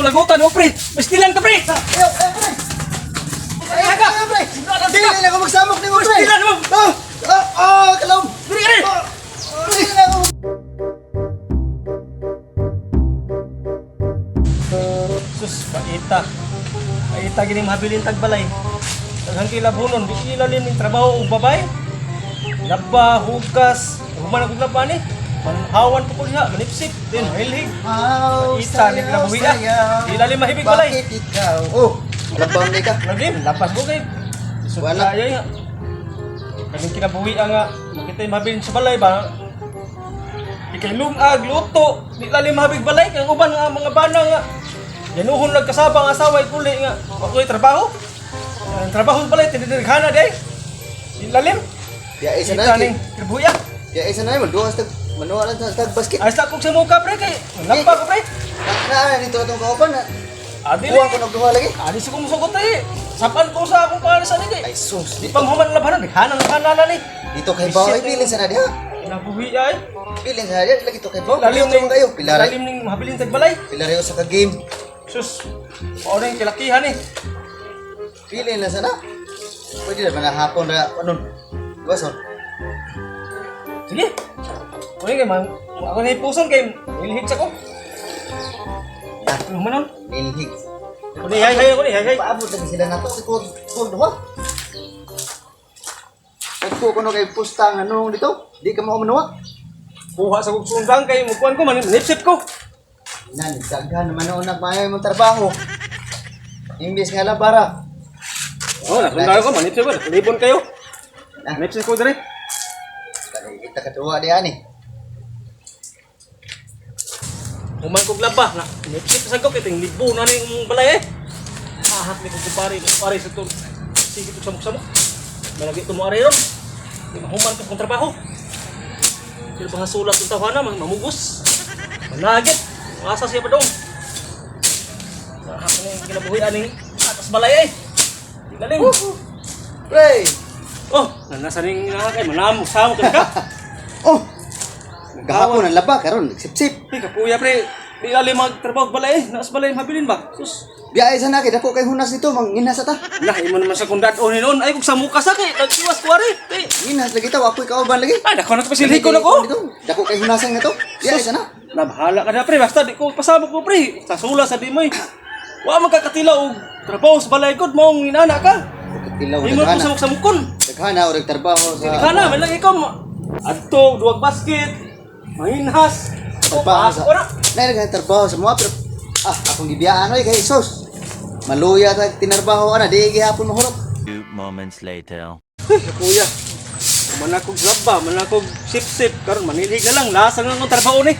ko lagutan mo, pre. Pastilan ka, pre. Ayaw, pre. Ayaw, pre. Dili na ako magsamok ni mo, pre. Pastilan mo. Kalom. Dili ka, pre. Dili na ako. Sus, paita. Paita gini mahabilin tagbalay. Daghang kilabunon, di ilalim ning trabaho og babay. Laba, hugas, human ang laba ni. Manhawan po ko diha, manipsip, din hilhig. Paita ni kinabuhi ah. Ilalim mahibig balay. Bakit ikaw? Oh, labang ni ka. Lagim, lapas mo kay. Wala. Wala nga. Kaming kinabuhi nga, makita yung mahabilin sa balay ba? Ikay lumag, luto, di lalim mahabig balay, kaya uban nga mga bana nga. Yanuhon nagkasabang asawa kuli nga, ako'y trabaho. Ang trabaho balay, tinidirghana day. Di lalim. Ya isa Kita na. ning kinabuhi ah. Ya isa na maduwas tag manuwa lang tag basket. Ayos na kong sa mukha pre, kay lampa ko pre. Na dito atong kauban na. Adi Kuha ko nagduha lagi. Adi sa kong musugot eh. Sapan ko sa akong parisan ni Ay sus. Di pa mahuman labanan, hanang-hanala ni. Dito kay Bawa ay pilin sa na diha. Kinabuhi ay. Pilin sa na diha lagi to kay Bawa. Lalim Lalim kayo. Pilar. Lalim ning mahabilin tagbalay. Pilar yo sa ka game. Sus. Mao ning kilakihan eh. Pilin na sana. Pwede na manahapon na anon. Duwason. Sige. Kunin kay man. Ako na ipuson kay ilhig sa ko. Ano man? Nilhig. Kunin hay hay. Paabot lagi sila nato si Kod duha. Ito ko no kay pustang anong dito. Di ka mo manuwa. Buha sa kong sundang kay mukuan ko manipsip ko. Nan daghan naman ang nagmayo mo trabaho. Imbis nga labara. Oh, nakundang ko manipsip ko. Libon kayo. Nah. Manipsip ko dire. Kita kedua dia ni. Human kog laba na. Manipsip sa ko kay ting libo na ning balay eh. Ahak ni kong kumpare sa to. Sige to samok-samok. Malagi to mo ari ron. Di mahuman ko kong trabaho. Sila ba sulat ng tawana mamugos. Managit. Asa siya pa dong. Ahak ni kinabuhi aning atas balay eh. Di galing. Pre. Oh, nasa ning kay manamok samok ka. Oh. Gahapon ang laba karon sip-sip. Hey, kapuya pre. Di ali magtrabaho og balay eh. Naas balay mabilin ba? Sus. Biya isa na kay dako kay hunas nito manginas ta. Lah, imo naman sa kundad o noon ay kung sa muka sa kay nagsiwas ko ari. Eh, Ginas lagi taw apoy kauban lagi. ay dako na pasilhi ko nako. Dako kay hunasan nga to. Biya isa na. Na bahala ka na pre, basta di ko pasabog mo pre. Sa sula sa di mo. Wa magkakatilaw og trabaho sa balay gud mo inana ka. Tilaw Imo ko daghana. sa mukon. Daghana og trabaho Di sa. kana man lang ikaw. Adto duwag basket. Mahinhas. Trabaho sa. Ko na. Nay nga trabaho sa mga pero akong gibiyaan oy kay sus. Maluya ta tinarbaho ana di gihapon mahurot. 2 moments later. Kuya. Manakog laba, manakog sip-sip karon manilhig na lang lasang ang trabaho ni.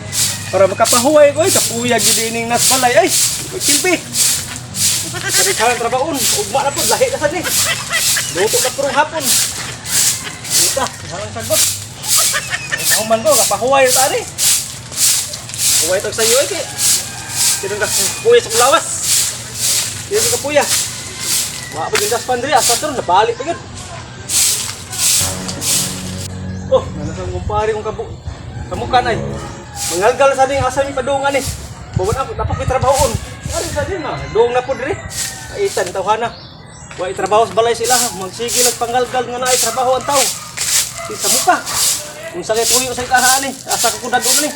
Para makapahuway ko kapuya gyud ining nas balay ay. Silbi. Kani ka trabaho ugma na pud lahi na sad ni. Luto na purong hapon. Ita, harang sagot. Ako man ko kapahuway ta ni. Huway tag sayo ay kay. Sino ka kuya sa lawas. Sino ka puya. Wa pa gindas pandri asa turon nabalik pa gyud. Oh, nanasang kumpare kong kamukan ay. Mangalgal sa ding asa mi padungan ni. Bugon ako dapat may trabahon. Ari sa din na, dong na pud diri. Kaitan tawhana. Wa itrabaho sa balay sila, magsige nagpangalgal nga naay trabaho ang tawo. Sa muka. Kung sakit uyo sa ikahaan ni, asa ko kudad ni.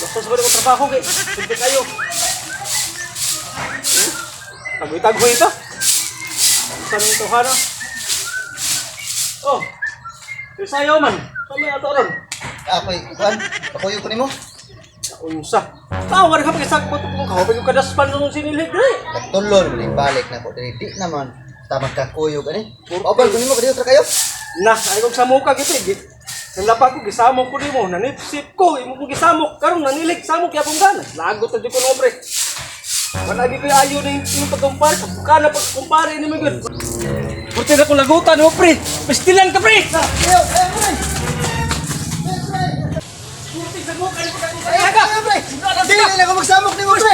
Gusto sa ko trabaho kay sige kayo. Tagoy-tagoy ito. Sa ning tawhana. Oh. Sayaw man. Kami ato ron. Ako'y kuan. Ako'y ko nimo. Ako yung sa. Tawa na ka pag-isagpot kung kahapag yung kadaspan nung sinilig rin. Nagtulon ni balik na ko diri di naman. Tama ka kuyog ani. Obal ko nimo kadiyo tra kayo. Nah, ay kong sa muka gitu eh. Nang lapag ko, gisamok ko di mo. Nanipsip ko, imo ko gisamok. Karong nanilig, samok yapong gana. Lagot na di ko nombre. Managi ko yung ayaw na yung pagkumpare. Kabuka na pagkumpare ni mo yun. Purti na kong lagutan mo, pre. Pastilan ka, pre. Purti sa muka ni pagkumpare. Dili na ako magsamok nimo pre.